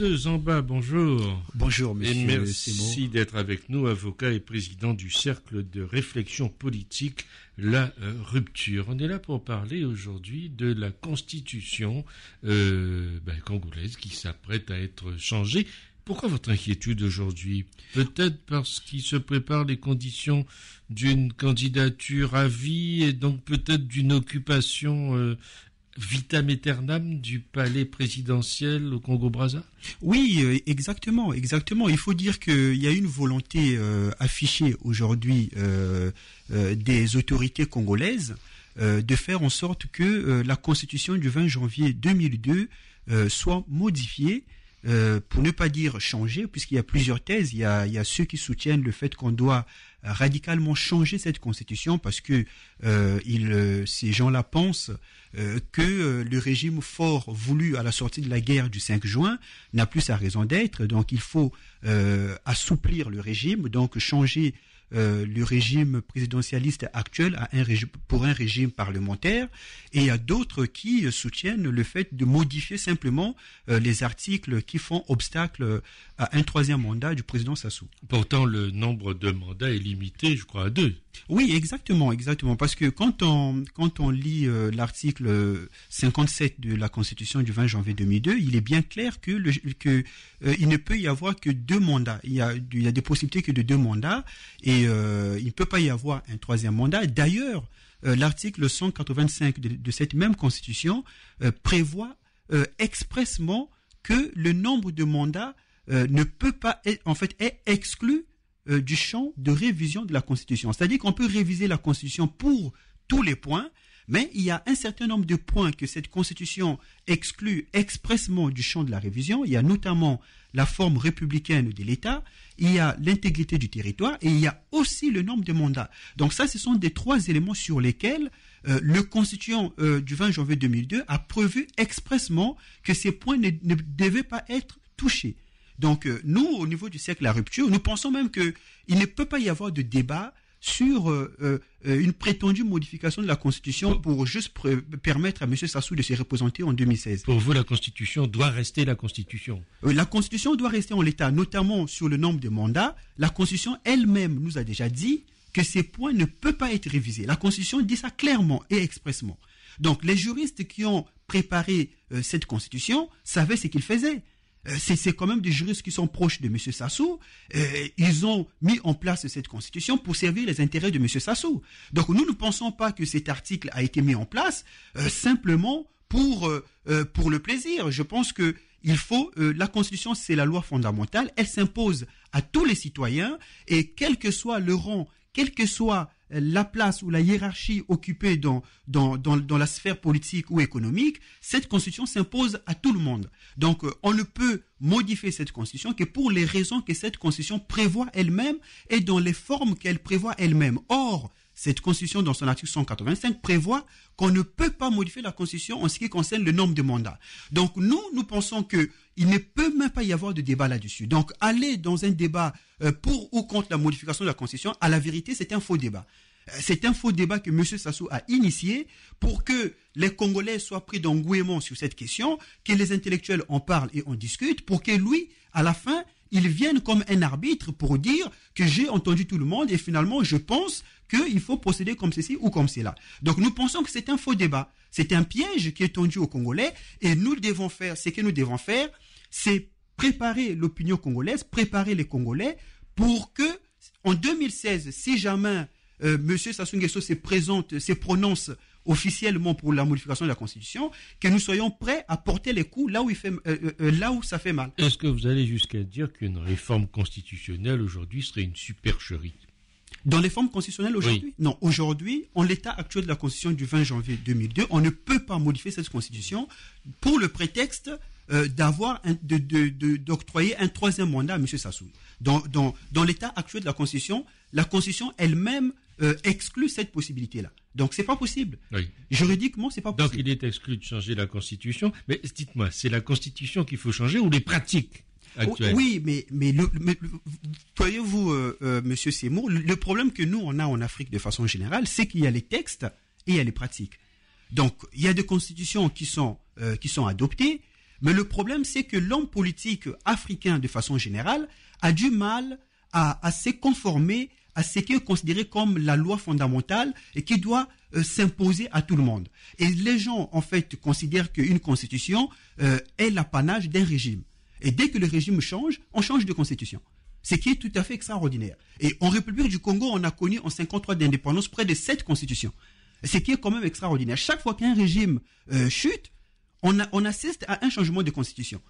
Abbas Zamba, bonjour. Bonjour, monsieur. Et merci d'être avec nous, avocat et président du Cercle de réflexion politique, la rupture. On est là pour parler aujourd'hui de la constitution congolaise qui s'apprête à être changée. Pourquoi votre inquiétude aujourd'hui? Peut-être parce qu'il se préparent les conditions d'une candidature à vie et donc peut-être d'une occupation vitam aeternam du palais présidentiel au Congo-Brazza? Oui, exactement. Il faut dire qu'il y a une volonté affichée aujourd'hui des autorités congolaises de faire en sorte que la constitution du 20 janvier 2002 soit modifiée. Pour ne pas dire changer, puisqu'il y a plusieurs thèses, il y a ceux qui soutiennent le fait qu'on doit radicalement changer cette constitution parce que ces gens-là pensent que le régime fort voulu à la sortie de la guerre du 5 juin n'a plus sa raison d'être, donc il faut assouplir le régime, donc changer le régime présidentialiste actuel pour un régime parlementaire, et il y a d'autres qui soutiennent le fait de modifier simplement les articles qui font obstacle à un troisième mandat du président Sassou. Pourtant, le nombre de mandats est limité, je crois, à 2. Oui, exactement, parce que quand on lit l'article 57 de la Constitution du 20 janvier 2002, il est bien clair que il ne peut y avoir que 2 mandats. Il y a des possibilités que de 2 mandats et il ne peut pas y avoir un troisième mandat. D'ailleurs, l'article 185 de cette même Constitution prévoit expressément que le nombre de mandats ne peut pas est exclu du champ de révision de la Constitution. C'est-à-dire qu'on peut réviser la Constitution pour tous les points, mais il y a un certain nombre de points que cette Constitution exclut expressément du champ de la révision. Il y a notamment la forme républicaine de l'État, il y a l'intégrité du territoire et il y a aussi le nombre de mandats. Donc ça, ce sont des 3 éléments sur lesquels le Constitution du 20 janvier 2002 a prévu expressément que ces points ne devaient pas être touchés. Donc nous, au niveau du cercle La Rupture, nous pensons même que il ne peut pas y avoir de débat sur une prétendue modification de la Constitution pour juste permettre à M. Sassou de se représenter en 2016. Pour vous, la Constitution doit rester la Constitution. La Constitution doit rester en l'état, notamment sur le nombre de mandats. La Constitution elle-même nous a déjà dit que ces points ne peuvent pas être révisés. La Constitution dit ça clairement et expressément. Donc les juristes qui ont préparé cette Constitution savaient ce qu'ils faisaient. C'est quand même des juristes qui sont proches de M. Sassou. Ils ont mis en place cette constitution pour servir les intérêts de M. Sassou. Donc nous ne pensons pas que cet article a été mis en place simplement pour le plaisir. Je pense que la constitution, c'est la loi fondamentale. Elle s'impose à tous les citoyens et quel que soit le rang, quelle que soit la place ou la hiérarchie occupée dans la sphère politique ou économique, cette constitution s'impose à tout le monde. Donc, on ne peut modifier cette constitution que pour les raisons que cette constitution prévoit elle-même et dans les formes qu'elle prévoit elle-même. Or, cette constitution, dans son article 185, prévoit qu'on ne peut pas modifier la constitution en ce qui concerne le nombre de mandats. Donc, nous pensons que il ne peut même pas y avoir de débat là-dessus. Donc, aller dans un débat pour ou contre la modification de la constitution, à la vérité, c'est un faux débat. C'est un faux débat que M. Sassou a initié pour que les Congolais soient pris d'engouement sur cette question, que les intellectuels en parlent et en discutent, pour que lui, à la fin, il vienne comme un arbitre pour dire que j'ai entendu tout le monde et finalement je pense qu'il faut procéder comme ceci ou comme cela. Donc nous pensons que c'est un faux débat. C'est un piège qui est tendu aux Congolais et ce que nous devons faire, c'est préparer l'opinion congolaise, préparer les Congolais pour que, en 2016, si jamais M. Sassou Nguesso se prononce officiellement pour la modification de la Constitution, que nous soyons prêts à porter les coups là où ça fait mal. Est-ce que vous allez jusqu'à dire qu'une réforme constitutionnelle aujourd'hui serait une supercherie? Dans les formes constitutionnelles aujourd'hui? Oui. Non, aujourd'hui, en l'état actuel de la Constitution du 20 janvier 2002, on ne peut pas modifier cette Constitution pour le prétexte d'octroyer un troisième mandat à M. Sassou. Dans l'état actuel de la Constitution elle-même exclut cette possibilité-là. Donc c'est pas possible. Oui. Juridiquement, c'est pas possible. Donc il est exclu de changer la Constitution. Mais dites-moi, c'est la Constitution qu'il faut changer ou les pratiques actuelles? Oui, mais voyez-vous, Monsieur Seymour, le problème que nous on a en Afrique de façon générale, c'est qu'il y a les textes et il y a les pratiques. Donc il y a des constitutions qui sont adoptées, Mais le problème, c'est que l'homme politique africain, de façon générale, a du mal à se conformer à ce qui est considéré comme la loi fondamentale et qui doit s'imposer à tout le monde. Et les gens, en fait, considèrent qu'une constitution est l'apanage d'un régime. Et dès que le régime change, on change de constitution. Ce qui est tout à fait extraordinaire. Et en République du Congo, on a connu en 53 d'indépendance près de 7 constitutions. Ce qui est quand même extraordinaire. Chaque fois qu'un régime chute, on assiste à un changement de constitution.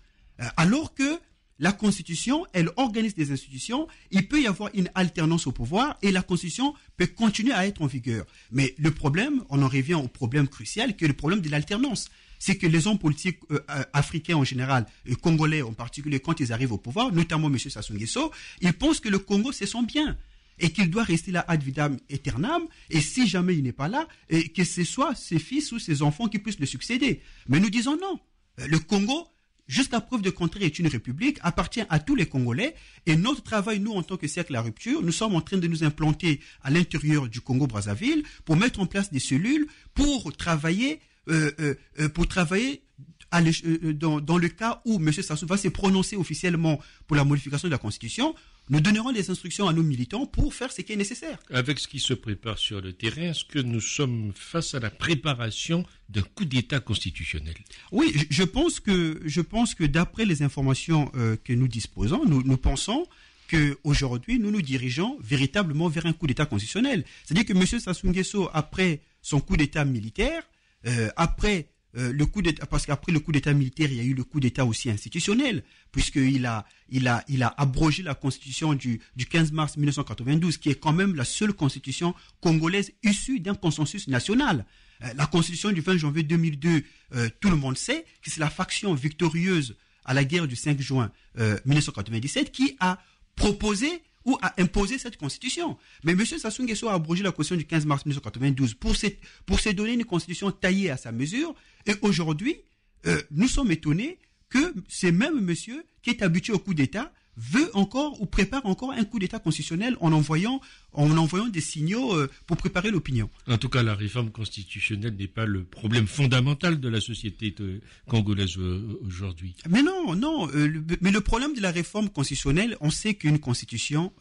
Alors que la Constitution, elle organise des institutions, il peut y avoir une alternance au pouvoir et la Constitution peut continuer à être en vigueur. Mais le problème, on en revient au problème crucial, qui est le problème de l'alternance. C'est que les hommes politiques africains en général, et congolais en particulier, quand ils arrivent au pouvoir, notamment M. Sassou Nguesso, ils pensent que le Congo, c'est son bien et qu'il doit rester là ad vitam aeternam, et si jamais il n'est pas là, et que ce soit ses fils ou ses enfants qui puissent le succéder. Mais nous disons non. Le Congo, jusqu'à preuve de contraire, est une république, appartient à tous les Congolais, et notre travail, nous, en tant que Cercle La Rupture, nous sommes en train de nous implanter à l'intérieur du Congo-Brazzaville pour mettre en place des cellules pour travailler dans le cas où M. Sassou va se prononcer officiellement pour la modification de la Constitution. Nous donnerons des instructions à nos militants pour faire ce qui est nécessaire. Avec ce qui se prépare sur le terrain, est-ce que nous sommes face à la préparation d'un coup d'État constitutionnel? Oui, je pense que d'après les informations que nous disposons, nous pensons qu'aujourd'hui, nous nous dirigeons véritablement vers un coup d'État constitutionnel. C'est-à-dire que M. Sassou Nguesso, après son coup d'État militaire, parce qu'après le coup d'État militaire, il y a eu le coup d'État aussi institutionnel, puisqu'il a abrogé la constitution du 15 mars 1992, qui est quand même la seule constitution congolaise issue d'un consensus national. La constitution du 20 janvier 2002, tout le monde sait que c'est la faction victorieuse à la guerre du 5 juin 1997 qui a proposé ou a imposé cette constitution. Mais M. Sassou Nguesso a abrogé la constitution du 15 mars 1992 pour se donner une constitution taillée à sa mesure. Et aujourd'hui, nous sommes étonnés que ce même monsieur qui est habitué au coup d'État veut encore ou prépare encore un coup d'État constitutionnel en envoyant des signaux pour préparer l'opinion. En tout cas, la réforme constitutionnelle n'est pas le problème fondamental de la société congolaise aujourd'hui. Mais non. Mais le problème de la réforme constitutionnelle, on sait qu'une constitution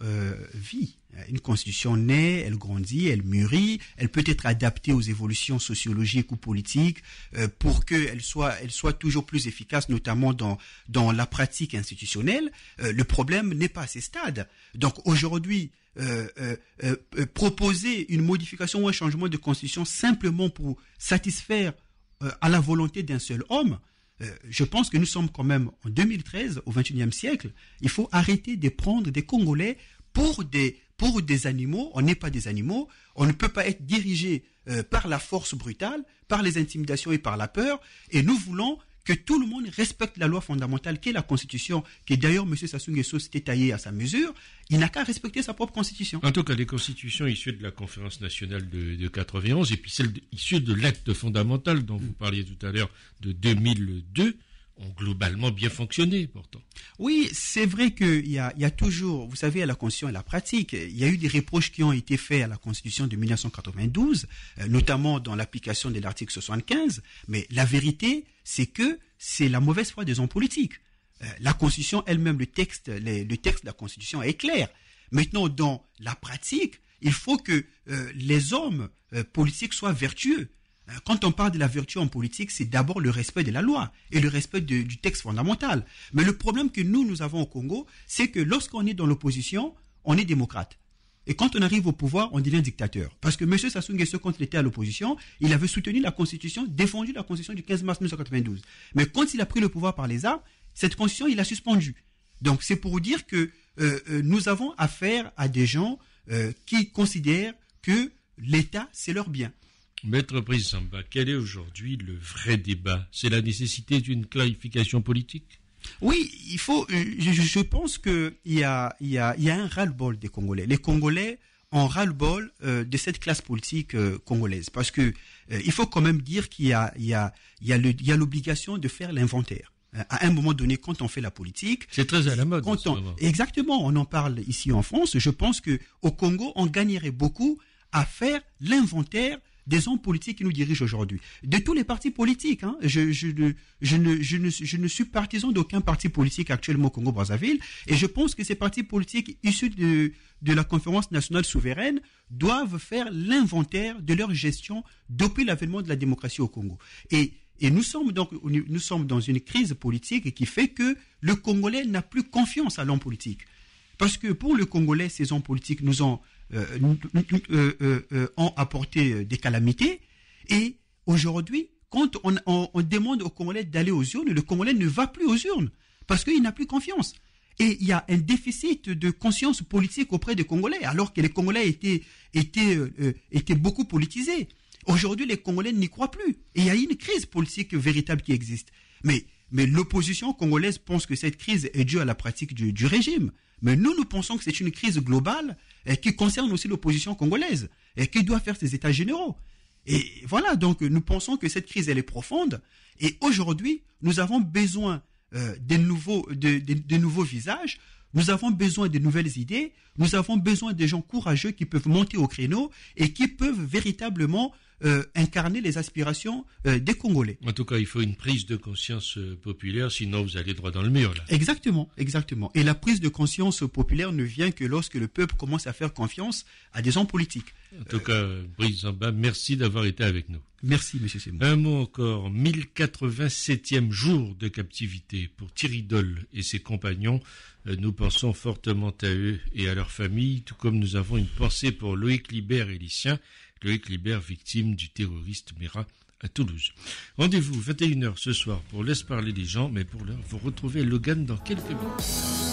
vit. Une constitution naît, elle grandit, elle mûrit, elle peut être adaptée aux évolutions sociologiques ou politiques pour qu'elle soit toujours plus efficace, notamment dans la pratique institutionnelle. Le problème n'est pas à ces stades. Donc aujourd'hui, proposer une modification ou un changement de constitution simplement pour satisfaire à la volonté d'un seul homme, je pense que nous sommes quand même en 2013, au XXIe siècle. Il faut arrêter de prendre des Congolais pour des animaux. On n'est pas des animaux. On ne peut pas être dirigé par la force brutale, par les intimidations et par la peur. Et nous voulons que tout le monde respecte la loi fondamentale qui est la Constitution, qui d'ailleurs M. Sassou Nguesso s'était taillé à sa mesure. Il n'a qu'à respecter sa propre Constitution. En tout cas, les constitutions issues de la conférence nationale de 91 et puis celles issues de l'acte fondamental dont vous parliez tout à l'heure de 2002 ont globalement bien fonctionné, pourtant. Oui, c'est vrai qu'il y a toujours, vous savez, à la Constitution et à la pratique, il y a eu des reproches qui ont été faits à la Constitution de 1992, notamment dans l'application de l'article 75, mais la vérité, c'est que c'est la mauvaise foi des hommes politiques. La Constitution elle-même, le texte de la Constitution est clair. Maintenant, dans la pratique, il faut que les hommes politiques soient vertueux. Quand on parle de la vertu en politique, c'est d'abord le respect de la loi et le respect du texte fondamental. Mais le problème que nous avons au Congo, c'est que lorsqu'on est dans l'opposition, on est démocrate. Et quand on arrive au pouvoir, on devient dictateur. Parce que M. Sassou Nguesso, quand il était à l'opposition, il avait soutenu la Constitution, défendu la Constitution du 15 mars 1992. Mais quand il a pris le pouvoir par les armes, cette Constitution, il l'a suspendue. Donc c'est pour dire que nous avons affaire à des gens qui considèrent que l'État, c'est leur bien. Maître Brice Samba, quel est aujourd'hui le vrai débat? C'est la nécessité d'une clarification politique? Oui, il faut. Je pense qu'il y a un ras-le-bol des Congolais. Les Congolais ont ras-le-bol de cette classe politique congolaise, parce que il faut quand même dire qu'il y a l'obligation de faire l'inventaire. À un moment donné, quand on fait la politique, c'est très à la mode. Exactement, on en parle ici en France. Je pense que au Congo, on gagnerait beaucoup à faire l'inventaire des hommes politiques qui nous dirigent aujourd'hui, de tous les partis politiques. Hein. Je ne suis partisan d'aucun parti politique actuellement au Congo-Brazzaville, et je pense que ces partis politiques issus de la conférence nationale souveraine doivent faire l'inventaire de leur gestion depuis l'avènement de la démocratie au Congo. Et nous sommes dans une crise politique qui fait que le Congolais n'a plus confiance à l'homme politique. Parce que pour le Congolais, ces hommes politiques nous ont apporté des calamités. Et aujourd'hui, quand on demande aux Congolais d'aller aux urnes, le Congolais ne va plus aux urnes parce qu'il n'a plus confiance. Et il y a un déficit de conscience politique auprès des Congolais, alors que les Congolais étaient beaucoup politisés. Aujourd'hui, les Congolais n'y croient plus. Et il y a une crise politique véritable qui existe. Mais l'opposition congolaise pense que cette crise est due à la pratique du régime. Mais nous pensons que c'est une crise globale qui concerne aussi l'opposition congolaise et qui doit faire ses états généraux. Et voilà, donc nous pensons que cette crise, elle est profonde. Et aujourd'hui, nous avons besoin de nouveaux visages. Nous avons besoin de nouvelles idées. Nous avons besoin de gens courageux qui peuvent monter au créneau et qui peuvent véritablement incarner les aspirations des Congolais. En tout cas, il faut une prise de conscience populaire, sinon vous allez droit dans le mur, là. Exactement. Et la prise de conscience populaire ne vient que lorsque le peuple commence à faire confiance à des hommes politiques. En tout cas, Brice Zamba, merci d'avoir été avec nous. Merci, monsieur Simon. Un mot encore, 1087e jour de captivité pour Thierry Doll et ses compagnons. Nous pensons fortement à eux et à leurs familles, tout comme nous avons une pensée pour Loïc Libert et Lycien. Loïc Libert, victime du terroriste Mera à Toulouse. Rendez-vous 21h ce soir pour Laisse parler les gens, mais pour l'heure, vous retrouvez Logan dans quelques minutes.